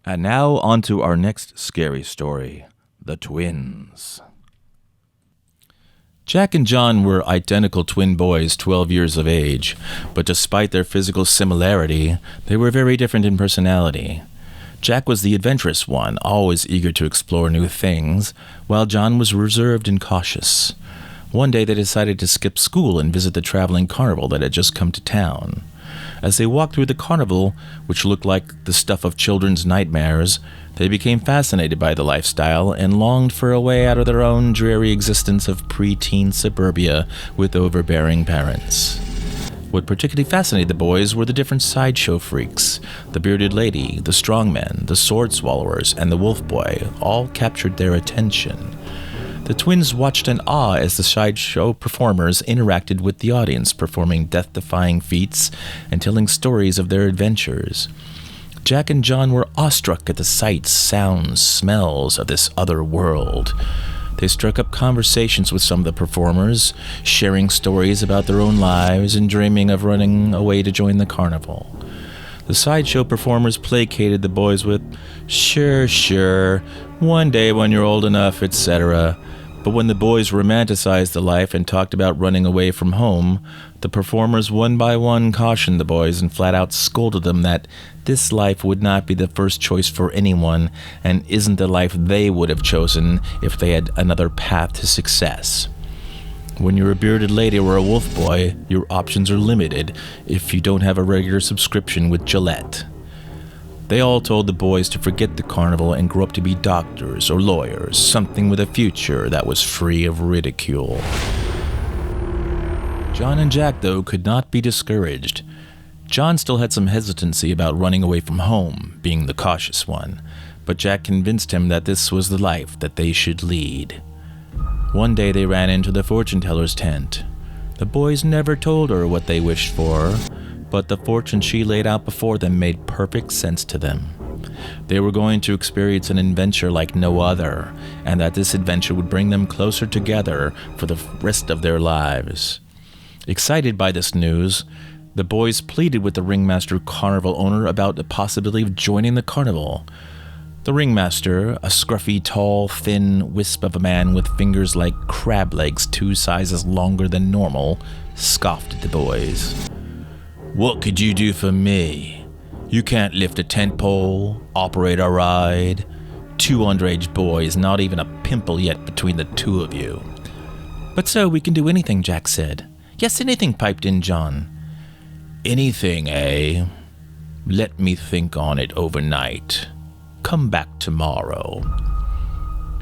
And now on to our next scary story, the twins. Jack and John were identical twin boys, 12 years of age, but despite their physical similarity, they were very different in personality. Jack was the adventurous one, always eager to explore new things, while John was reserved and cautious. One day they decided to skip school and visit the traveling carnival that had just come to town. As they walked through the carnival, which looked like the stuff of children's nightmares, they became fascinated by the lifestyle and longed for a way out of their own dreary existence of preteen suburbia with overbearing parents. What particularly fascinated the boys were the different sideshow freaks. The bearded lady, the strongmen, the sword swallowers, and the wolf boy all captured their attention. The twins watched in awe as the sideshow performers interacted with the audience, performing death-defying feats and telling stories of their adventures. Jack and John were awestruck at the sights, sounds, smells of this other world. They struck up conversations with some of the performers, sharing stories about their own lives and dreaming of running away to join the carnival. The sideshow performers placated the boys with, sure, one day when you're old enough, etc. But when the boys romanticized the life and talked about running away from home, the performers one by one cautioned the boys and flat out scolded them that this life would not be the first choice for anyone and isn't the life they would have chosen if they had another path to success. When you're a bearded lady or a wolf boy, your options are limited if you don't have a regular subscription with Gillette. They all told the boys to forget the carnival and grow up to be doctors or lawyers, something with a future that was free of ridicule. John and Jack, though, could not be discouraged. John still had some hesitancy about running away from home, being the cautious one, but Jack convinced him that this was the life that they should lead. One day they ran into the fortune teller's tent. The boys never told her what they wished for, but the fortune she laid out before them made perfect sense to them. They were going to experience an adventure like no other, and that this adventure would bring them closer together for the rest of their lives. Excited by this news, the boys pleaded with the ringmaster carnival owner about the possibility of joining the carnival. The ringmaster, a scruffy, tall, thin wisp of a man with fingers like crab legs 2 sizes longer than normal, scoffed at the boys. "What could you do for me? You can't lift a tent pole, operate a ride. 2 underage boys, not even a pimple yet between the 2 of you." "But sir, we can do anything," Jack said. "Yes, anything," piped in John. "Anything, eh? Let me think on it overnight. Come back tomorrow."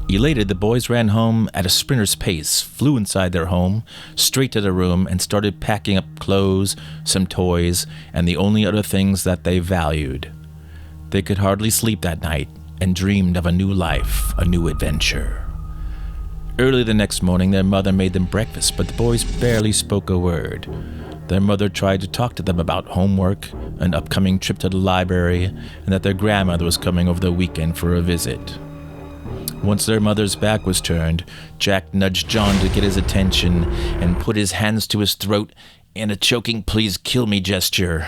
Elated, the boys ran home at a sprinter's pace, flew inside their home, straight to their room, and started packing up clothes, some toys, and the only other things that they valued. They could hardly sleep that night and dreamed of a new life, a new adventure. Early the next morning, their mother made them breakfast, but the boys barely spoke a word. Their mother tried to talk to them about homework, an upcoming trip to the library, and that their grandmother was coming over the weekend for a visit. Once their mother's back was turned, Jack nudged John to get his attention and put his hands to his throat in a choking "please kill me" gesture.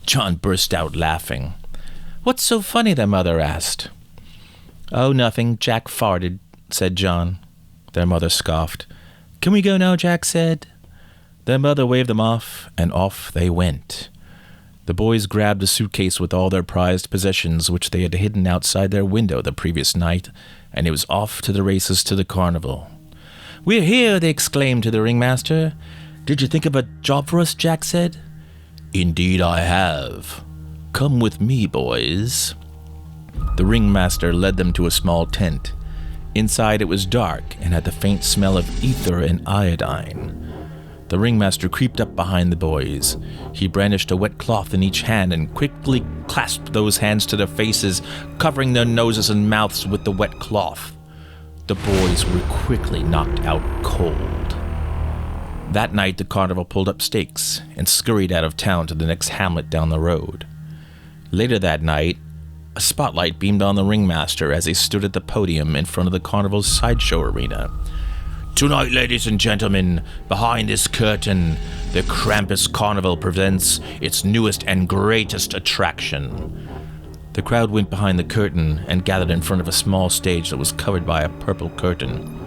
John burst out laughing. "What's so funny?" their mother asked. "Oh, nothing. Jack farted," said John. Their mother scoffed. "Can we go now?" Jack said. Their mother waved them off, and off they went. The boys grabbed a suitcase with all their prized possessions, which they had hidden outside their window the previous night, and it was off to the races to the carnival. "We're here!" they exclaimed to the ringmaster. "Did you think of a job for us?" Jack said. "Indeed I have. Come with me, boys." The ringmaster led them to a small tent. Inside it was dark and had the faint smell of ether and iodine. The ringmaster creeped up behind the boys. He brandished a wet cloth in each hand and quickly clasped those hands to their faces, covering their noses and mouths with the wet cloth. The boys were quickly knocked out cold. That night, the carnival pulled up stakes and scurried out of town to the next hamlet down the road. Later that night, a spotlight beamed on the ringmaster as he stood at the podium in front of the carnival's sideshow arena. "Tonight, ladies and gentlemen, behind this curtain, the Krampus Carnival presents its newest and greatest attraction." The The crowd went behind the curtain and gathered in front of a small stage that was covered by a purple curtain.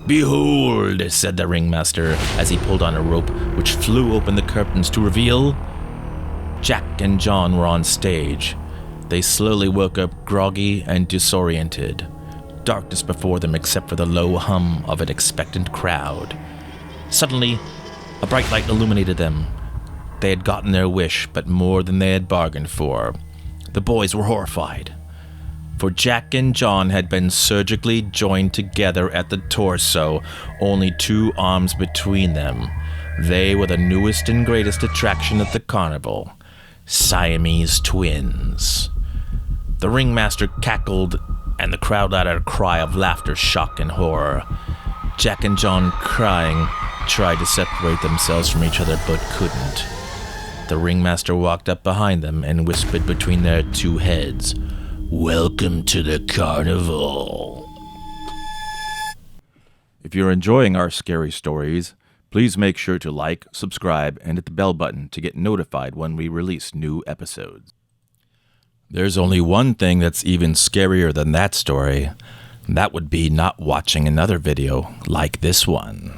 "Behold," said the ringmaster as he pulled on a rope which flew open the curtains to reveal Jack and John were on stage. They slowly woke up groggy and disoriented. Darkness before them except for the low hum of an expectant crowd. Suddenly, a bright light illuminated them. They had gotten their wish, but more than they had bargained for. The boys were horrified, for Jack and John had been surgically joined together at the torso, only 2 arms between them. They were the newest and greatest attraction at the carnival. Siamese twins. The ringmaster cackled, and the crowd let out a cry of laughter, shock, and horror. Jack and John, crying, tried to separate themselves from each other, but couldn't. The ringmaster walked up behind them and whispered between their 2 heads, "Welcome to the carnival." If you're enjoying our scary stories, please make sure to like, subscribe, and hit the bell button to get notified when we release new episodes. There's only one thing that's even scarier than that story. That would be not watching another video like this one.